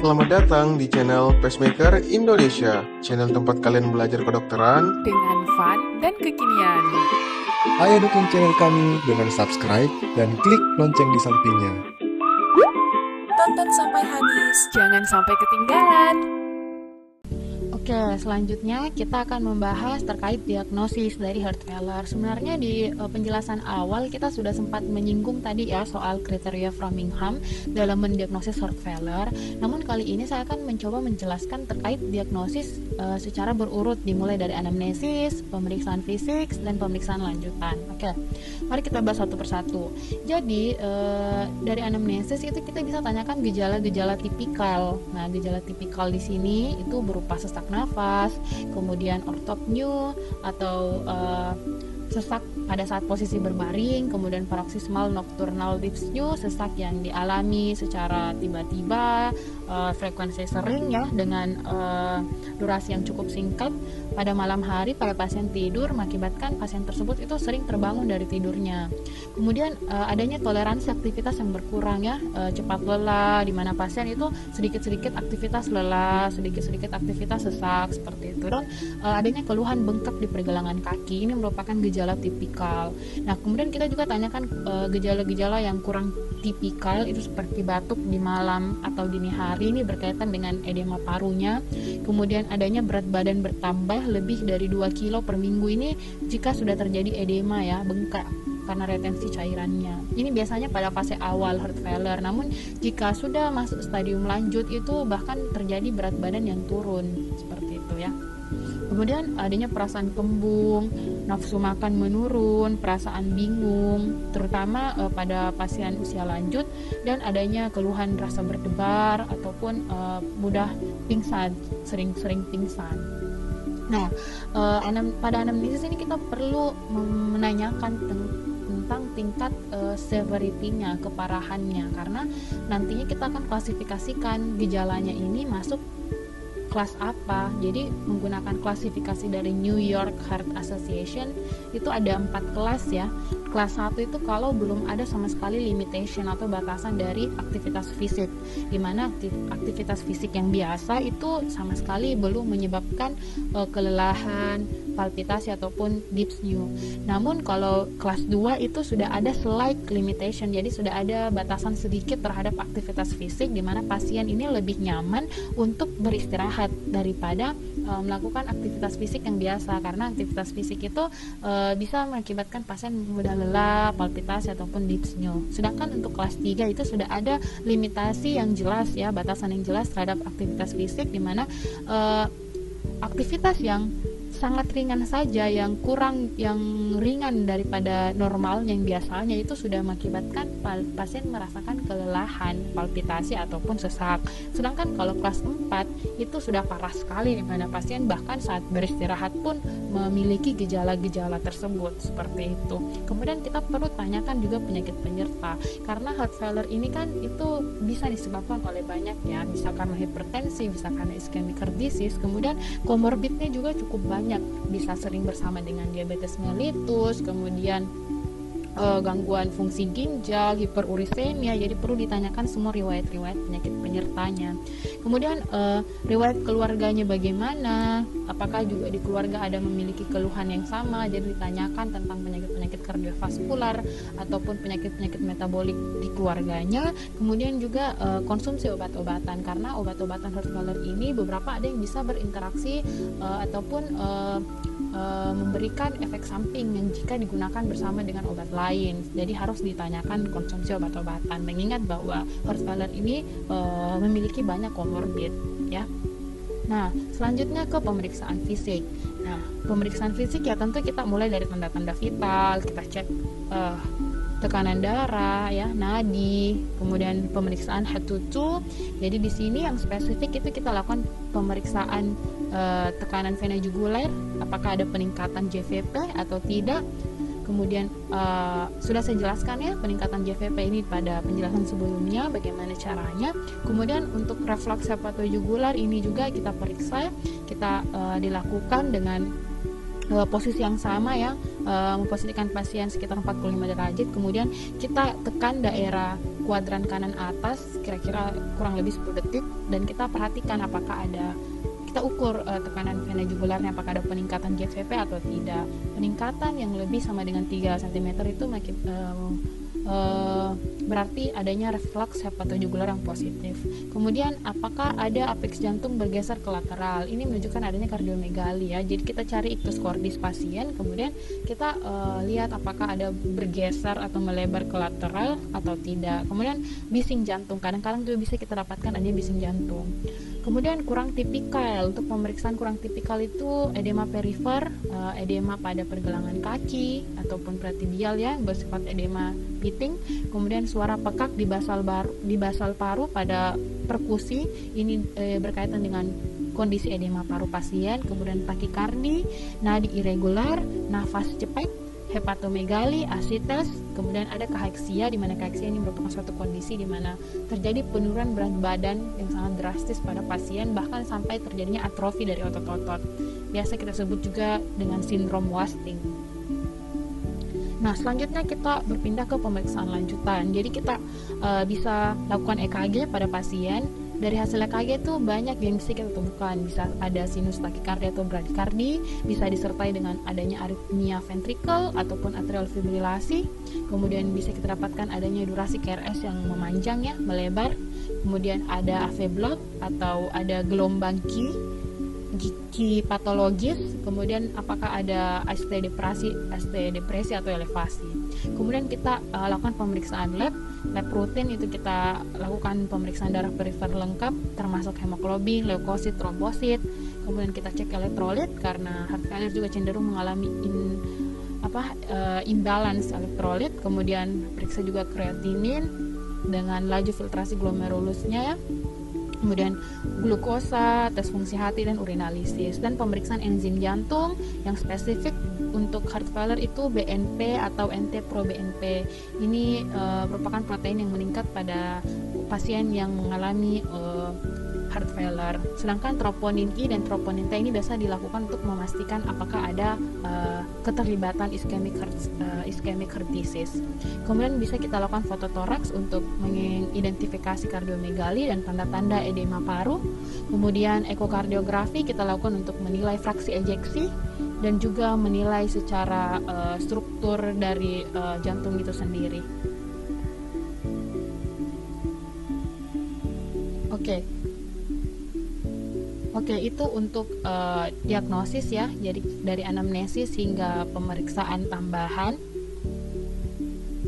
Selamat datang di channel Pacemaker Indonesia, channel tempat kalian belajar kedokteran dengan fun dan kekinian. Ayo dukung channel kami dengan subscribe dan klik lonceng di sampingnya. Tonton sampai habis. Jangan sampai ketinggalan. Oke, selanjutnya kita akan membahas terkait diagnosis dari heart failure. Sebenarnya di penjelasan awal kita sudah sempat menyinggung tadi ya soal kriteria Framingham dalam mendiagnosis heart failure. Namun kali ini saya akan mencoba menjelaskan terkait diagnosis secara berurut, dimulai dari anamnesis, pemeriksaan fisik, dan pemeriksaan lanjutan. Oke, mari kita bahas satu persatu. Jadi dari anamnesis itu kita bisa tanyakan gejala-gejala tipikal. Nah, gejala tipikal di sini itu berupa sesak nafas, kemudian ortopneu atau sesak pada saat posisi berbaring, kemudian paroxysmal nocturnal dyspnea, sesak yang dialami secara tiba-tiba, frekuensi sering ya, dengan durasi yang cukup singkat pada malam hari pada pasien tidur, mengakibatkan pasien tersebut itu sering terbangun dari tidurnya. Kemudian adanya toleransi aktivitas yang berkurang ya, cepat lelah, di mana pasien itu sedikit-sedikit aktivitas lelah, sedikit-sedikit aktivitas sesak seperti itu, dan adanya keluhan bengkak di pergelangan kaki. Ini merupakan gejala tipikal. Nah, kemudian kita juga tanyakan gejala-gejala yang kurang tipikal itu seperti batuk di malam atau dini hari, ini berkaitan dengan edema parunya. Kemudian adanya berat badan bertambah lebih dari 2 kilo per minggu, ini jika sudah terjadi edema ya, bengkak karena retensi cairannya. Ini biasanya pada fase awal heart failure. Namun jika sudah masuk stadium lanjut itu bahkan terjadi berat badan yang turun seperti itu ya. Kemudian adanya perasaan kembung, nafsu makan menurun, perasaan bingung, terutama pada pasien usia lanjut, dan adanya keluhan rasa berdebar ataupun mudah pingsan, sering-sering pingsan. Nah, pada anamnesis ini kita perlu menanyakan tentang tingkat severity-nya, keparahannya, karena nantinya kita akan klasifikasikan gejalanya ini masuk kelas apa. Jadi menggunakan klasifikasi dari New York Heart Association itu ada 4 kelas ya. Kelas 1 itu kalau belum ada sama sekali limitation atau batasan dari aktivitas fisik, dimana aktivitas fisik yang biasa itu sama sekali belum menyebabkan kelelahan, palpitasi ataupun dyspnea. Namun kalau kelas 2 itu sudah ada slight limitation, jadi sudah ada batasan sedikit terhadap aktivitas fisik, dimana pasien ini lebih nyaman untuk beristirahat daripada melakukan aktivitas fisik yang biasa, karena aktivitas fisik itu bisa mengakibatkan pasien mudah lelah, palpitasi ataupun dyspnea. Sedangkan untuk kelas 3 itu sudah ada limitasi yang jelas ya, batasan yang jelas terhadap aktivitas fisik, dimana aktivitas yang sangat ringan saja, yang ringan daripada normal yang biasanya itu sudah mengakibatkan pasien merasakan kelelahan, palpitasi ataupun sesak. Sedangkan kalau kelas 4 itu sudah parah sekali, di mana pasien bahkan saat beristirahat pun memiliki gejala-gejala tersebut seperti itu. Kemudian kita perlu tanyakan juga penyakit penyerta, karena heart failure ini kan itu bisa disebabkan oleh banyak ya, bisa karena hipertensi, bisa karena ischemic heart disease, kemudian komorbidnya juga cukup banyak, bisa sering bersama dengan diabetes mellitus, kemudian gangguan fungsi ginjal, hiperurisemia. Jadi perlu ditanyakan semua riwayat-riwayat penyakit penyertanya. Kemudian riwayat keluarganya bagaimana, apakah juga di keluarga ada memiliki keluhan yang sama. Jadi ditanyakan tentang penyakit-penyakit kardiovaskular ataupun penyakit-penyakit metabolik di keluarganya. Kemudian juga konsumsi obat-obatan, karena obat-obatan heart failure ini beberapa ada yang bisa berinteraksi ataupun memberikan efek samping yang jika digunakan bersama dengan obat lain. Jadi harus ditanyakan konsumsi obat-obatan, mengingat bahwa heart failure ini memiliki banyak komorbid ya. Nah, selanjutnya ke pemeriksaan fisik. Nah, pemeriksaan fisik ya tentu kita mulai dari tanda-tanda vital, kita cek tekanan darah ya, nadi, kemudian pemeriksaan head to toe. Jadi di sini yang spesifik itu kita lakukan pemeriksaan tekanan vena jugular, apakah ada peningkatan JVP atau tidak. Kemudian sudah saya jelaskan ya peningkatan JVP ini pada penjelasan sebelumnya bagaimana caranya. Kemudian untuk reflux hepatojugular ini juga kita periksa, kita dilakukan dengan posisi yang sama ya, memposisikan pasien sekitar 45 derajat, kemudian kita tekan daerah kuadran kanan atas kira-kira kurang lebih 10 detik, dan kita perhatikan apakah kita ukur tekanan vena jugularnya apakah ada peningkatan GVP atau tidak. Peningkatan yang lebih sama dengan 3 cm itu makin berarti adanya reflux hepatojugular yang positif. Kemudian apakah ada apex jantung bergeser ke lateral, ini menunjukkan adanya kardiomegali ya. Jadi kita cari ictus cordis pasien, kemudian kita lihat apakah ada bergeser atau melebar ke lateral atau tidak. Kemudian bising jantung, kadang-kadang juga bisa kita dapatkan adanya bising jantung. Kemudian kurang tipikal, untuk pemeriksaan kurang tipikal itu edema perifer, edema pada pergelangan kaki ataupun pretibial ya, bersifat edema pitting. Kemudian suara pekak di basal paru pada perkusi, ini berkaitan dengan kondisi edema paru pasien. Kemudian takikardi, nadi irregular, nafas cepat, hepatomegali, asites. Kemudian ada kaheksia, di mana kaheksia ini merupakan suatu kondisi di mana terjadi penurunan berat badan yang sangat drastis pada pasien, bahkan sampai terjadinya atrofi dari otot-otot. Biasa kita sebut juga dengan sindrom wasting. Nah, selanjutnya kita berpindah ke pemeriksaan lanjutan. Jadi kita bisa lakukan EKG pada pasien. Dari hasil EKG itu banyak yang bisa kita temukan. Bisa ada sinus takikardi atau bradikardi, bisa disertai dengan adanya aritmia ventrikel ataupun atrial fibrilasi. Kemudian bisa kita dapatkan adanya durasi KRS yang memanjang ya, melebar. Kemudian ada AV block atau ada gelombang Ki patologis. Kemudian apakah ada ST depresi atau elevasi. Kemudian kita lakukan pemeriksaan lab rutin, itu kita lakukan pemeriksaan darah perifer lengkap termasuk hemoglobin, leukosit, trombosit. Kemudian kita cek elektrolit karena heart failure juga cenderung mengalami imbalance elektrolit. Kemudian periksa juga kreatinin dengan laju filtrasi glomerulusnya ya. Kemudian glukosa, tes fungsi hati, dan urinalisis. Dan pemeriksaan enzim jantung yang spesifik untuk heart failure itu BNP atau NT-proBNP. Ini merupakan protein yang meningkat pada pasien yang mengalami heart failure. Sedangkan troponin I dan troponin T ini biasa dilakukan untuk memastikan apakah ada keterlibatan ischemic heart disease. Kemudian bisa kita lakukan fototoraks untuk mengidentifikasi kardiomegali dan tanda-tanda edema paru. Kemudian ekokardiografi kita lakukan untuk menilai fraksi ejeksi dan juga menilai secara struktur dari jantung itu sendiri. Oke, itu untuk diagnosis ya. Jadi dari anamnesis hingga pemeriksaan tambahan.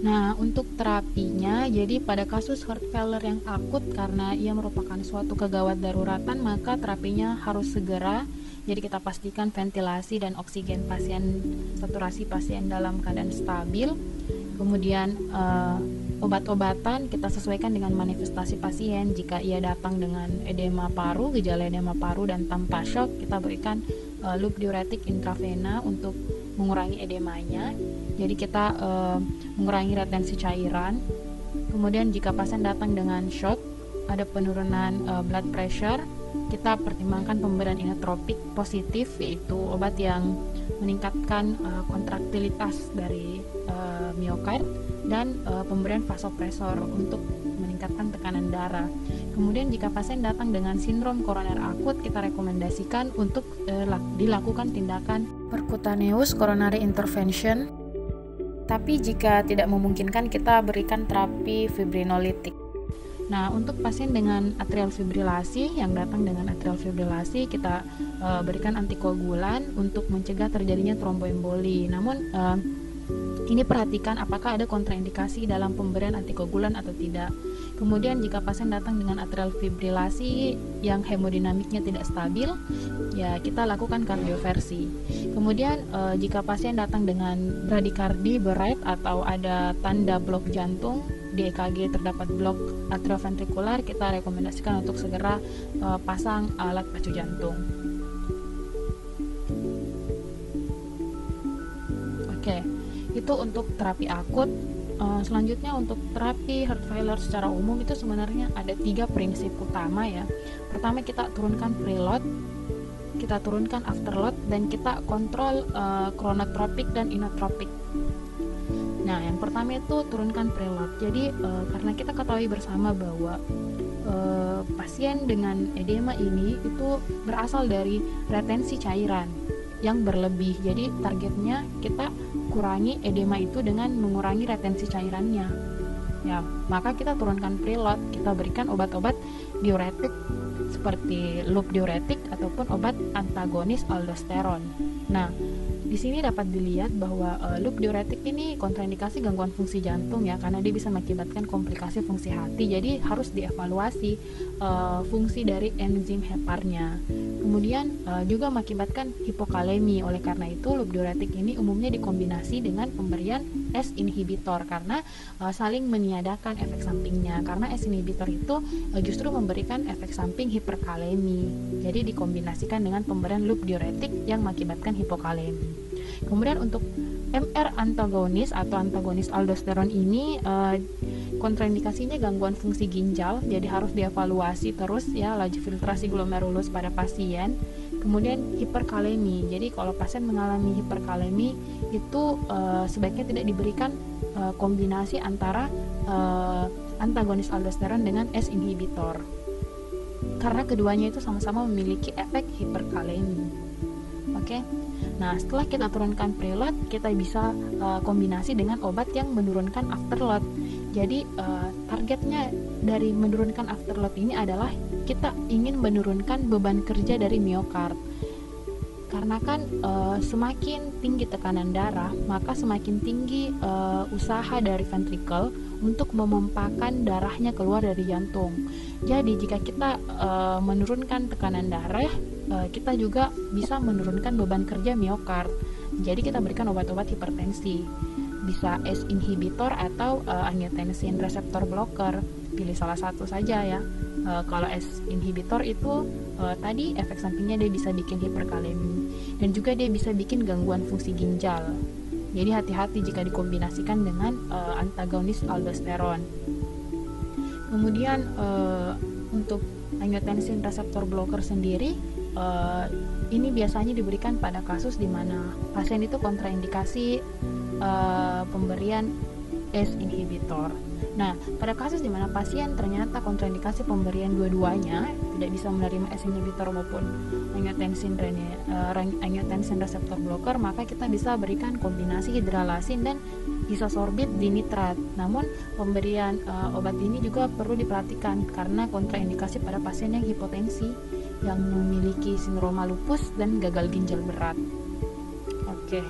Nah, untuk terapinya, jadi pada kasus heart failure yang akut karena ia merupakan suatu kegawat daruratan, maka terapinya harus segera. Jadi kita pastikan ventilasi dan oksigen pasien, saturasi pasien dalam keadaan stabil. Kemudian obat-obatan kita sesuaikan dengan manifestasi pasien. Jika ia datang dengan edema paru, gejala edema paru dan tanpa shock, kita berikan loop diuretik intravena untuk mengurangi edemanya. Jadi kita mengurangi retensi cairan. Kemudian jika pasien datang dengan shock, ada penurunan blood pressure, kita pertimbangkan pemberian inotropik positif, yaitu obat yang meningkatkan kontraktilitas dari miokard, dan pemberian vasopresor untuk meningkatkan tekanan darah. Kemudian jika pasien datang dengan sindrom koroner akut, kita rekomendasikan untuk dilakukan tindakan percutaneous coronary intervention. Tapi jika tidak memungkinkan, kita berikan terapi fibrinolitik. Nah, untuk pasien dengan atrial fibrilasi, yang datang dengan atrial fibrilasi, kita berikan antikoagulan untuk mencegah terjadinya tromboemboli. Namun ini perhatikan apakah ada kontraindikasi dalam pemberian antikoagulan atau tidak. Kemudian jika pasien datang dengan atrial fibrilasi yang hemodinamiknya tidak stabil, ya kita lakukan kardioversi. Kemudian jika pasien datang dengan bradikardi berat atau ada tanda blok jantung, di EKG terdapat blok atrioventrikular, kita rekomendasikan untuk segera pasang alat pacu jantung. Oke. Itu untuk terapi akut. Selanjutnya untuk terapi heart failure secara umum itu sebenarnya ada 3 prinsip utama ya. Pertama, kita turunkan preload, kita turunkan afterload, dan kita kontrol chronotropik dan inotropik. Nah, yang pertama itu turunkan preload. Jadi karena kita ketahui bersama bahwa pasien dengan edema ini itu berasal dari retensi cairan yang berlebih. Jadi targetnya kita kurangi edema itu dengan mengurangi retensi cairannya. Ya, maka kita turunkan preload, kita berikan obat-obat diuretik seperti loop diuretik ataupun obat antagonis aldosteron. Nah, di sini dapat dilihat bahwa loop diuretik ini kontraindikasi gangguan fungsi jantung ya, karena dia bisa mengakibatkan komplikasi fungsi hati. Jadi harus dievaluasi fungsi dari enzim heparnya. Kemudian juga mengakibatkan hipokalemi. Oleh karena itu loop diuretik ini umumnya dikombinasi dengan pemberian ACE inhibitor karena saling meniadakan efek sampingnya. Karena ACE inhibitor itu justru memberikan efek samping hiperkalemi. Jadi dikombinasikan dengan pemberian loop diuretik yang mengakibatkan hipokalemi. Kemudian untuk MR antagonis atau antagonis aldosteron ini kontraindikasinya gangguan fungsi ginjal, jadi harus dievaluasi terus ya laju filtrasi glomerulus pada pasien. Kemudian hiperkalemi, jadi kalau pasien mengalami hiperkalemi itu sebaiknya tidak diberikan kombinasi antara antagonis aldosteron dengan ACE inhibitor karena keduanya itu sama-sama memiliki efek hiperkalemi. Oke. Nah, setelah kita turunkan preload, kita bisa kombinasi dengan obat yang menurunkan afterload. Jadi targetnya dari menurunkan afterload ini adalah kita ingin menurunkan beban kerja dari miokard. Karena kan semakin tinggi tekanan darah, maka semakin tinggi usaha dari ventricle untuk memompakan darahnya keluar dari jantung. Jadi jika kita menurunkan tekanan darah, kita juga bisa menurunkan beban kerja miokard. Jadi kita berikan obat-obat hipertensi, bisa ACE inhibitor atau angiotensin receptor blocker. Pilih salah satu saja ya. Kalau ACE inhibitor itu tadi efek sampingnya dia bisa bikin hiperkalemi dan juga dia bisa bikin gangguan fungsi ginjal. Jadi hati-hati jika dikombinasikan dengan antagonis aldosteron. Kemudian untuk angiotensin receptor blocker sendiri ini biasanya diberikan pada kasus di mana pasien itu kontraindikasi pemberian ACE inhibitor. Nah, pada kasus di mana pasien ternyata kontraindikasi pemberian dua-duanya, tidak bisa menerima ACE inhibitor maupun angiotensin receptor blocker, maka kita bisa berikan kombinasi hidralazin dan isosorbit dinitrat. Namun pemberian obat ini juga perlu diperhatikan karena kontraindikasi pada pasien yang hipotensi, yang memiliki sindroma lupus dan gagal ginjal berat. Oke.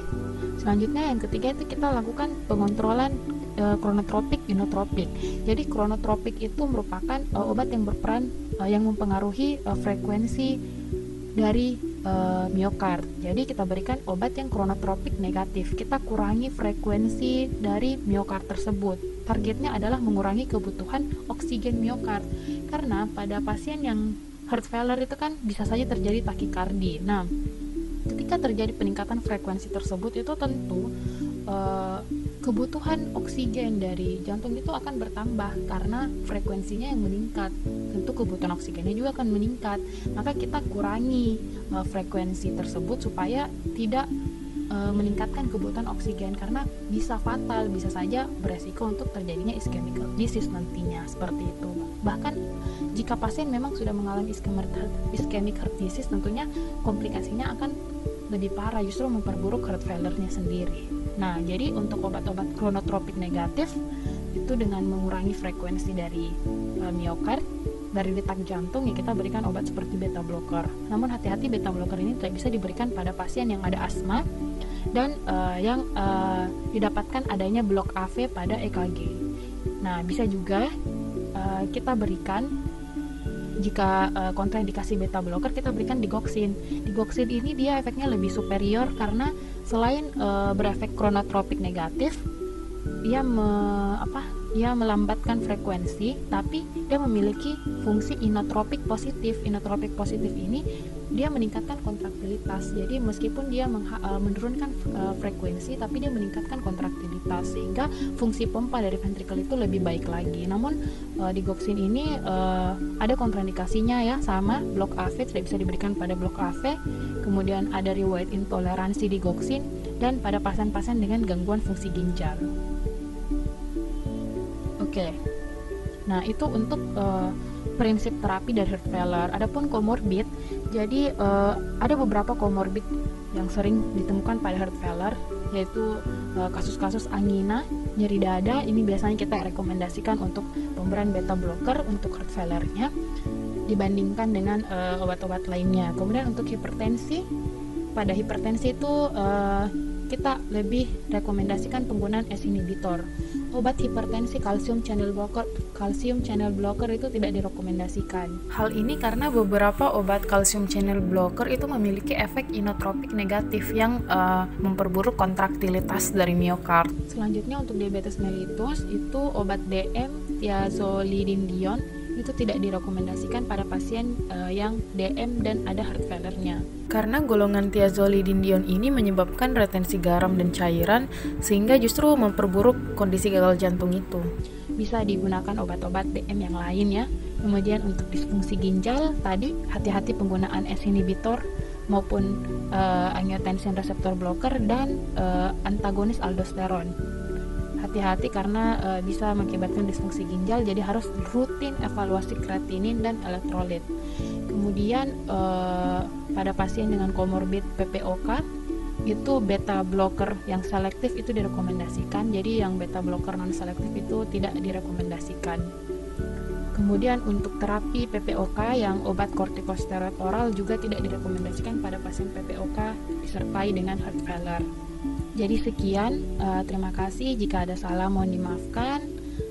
Selanjutnya yang ketiga itu kita lakukan pengontrolan kronotropik inotropik. Jadi kronotropik itu merupakan obat yang berperan yang mempengaruhi frekuensi dari miokard. Jadi kita berikan obat yang kronotropik negatif. Kita kurangi frekuensi dari miokard tersebut. Targetnya adalah mengurangi kebutuhan oksigen miokard. Karena pada pasien yang heart failure itu kan bisa saja terjadi takikardi. Nah, ketika terjadi peningkatan frekuensi tersebut itu tentu kebutuhan oksigen dari jantung itu akan bertambah karena frekuensinya yang meningkat. Tentu kebutuhan oksigennya juga akan meningkat. Maka kita kurangi frekuensi tersebut supaya tidak meningkatkan kebutuhan oksigen karena bisa fatal, bisa saja beresiko untuk terjadinya ischemic heart disease nantinya, seperti itu. Bahkan jika pasien memang sudah mengalami ischemic heart disease, tentunya komplikasinya akan lebih parah, justru memperburuk heart failure-nya sendiri. Nah, jadi untuk obat-obat kronotropik negatif itu dengan mengurangi frekuensi dari miokard, dari detak jantung, ya kita berikan obat seperti beta blocker. Namun hati-hati, beta blocker ini tidak bisa diberikan pada pasien yang ada asma dan yang didapatkan adanya blok AV pada EKG. Nah, bisa juga kita berikan jika kontraindikasi beta blocker, kita berikan digoxin. Digoxin ini dia efeknya lebih superior karena selain berefek kronotropik negatif, dia melambatkan frekuensi, tapi dia memiliki fungsi inotropik positif. Inotropik positif ini dia meningkatkan kontraktilitas. Jadi meskipun dia menurunkan frekuensi, tapi dia meningkatkan kontraktilitas sehingga fungsi pompa dari ventrikel itu lebih baik lagi. Namun digoxin ini ada kontraindikasinya ya, sama blok AV, tidak bisa diberikan pada blok AV. Kemudian ada riwayat intoleransi digoxin dan pada pasien-pasien dengan gangguan fungsi ginjal. Oke. Nah, itu untuk prinsip terapi dari heart failure. Adapun comorbid, jadi ada beberapa comorbid yang sering ditemukan pada heart failure, yaitu kasus-kasus angina, nyeri dada. Ini biasanya kita rekomendasikan untuk pemberian beta blocker untuk heart failure-nya dibandingkan dengan obat-obat lainnya. Kemudian untuk hipertensi, pada hipertensi itu kita lebih rekomendasikan penggunaan ACE inhibitor. Obat hipertensi kalsium channel blocker itu tidak direkomendasikan. Hal ini karena beberapa obat kalsium channel blocker itu memiliki efek inotropik negatif yang memperburuk kontraktilitas dari miokard. Selanjutnya untuk diabetes mellitus itu obat DM thiazolidinedion itu tidak direkomendasikan pada pasien yang DM dan ada heart failure-nya. Karena golongan thiazolidinedion ini menyebabkan retensi garam dan cairan sehingga justru memperburuk kondisi gagal jantung itu. Bisa digunakan obat-obat DM yang lain ya. Kemudian untuk disfungsi ginjal tadi hati-hati penggunaan ACE inhibitor maupun angiotensin receptor blocker dan antagonis aldosteron. Hati-hati karena bisa mengakibatkan disfungsi ginjal, jadi harus rutin evaluasi kreatinin dan elektrolit. Kemudian pada pasien dengan komorbid PPOK itu beta blocker yang selektif itu direkomendasikan, jadi yang beta blocker non selektif itu tidak direkomendasikan. Kemudian untuk terapi PPOK yang obat kortikosteroid oral juga tidak direkomendasikan pada pasien PPOK disertai dengan heart failure. Jadi sekian, terima kasih. Jika ada salah mohon dimaafkan.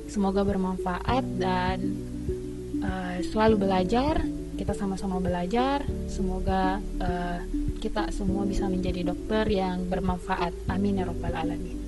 Semoga bermanfaat dan selalu belajar. Kita sama-sama belajar. Semoga kita semua bisa menjadi dokter yang bermanfaat. Amin ya rabbal alamin.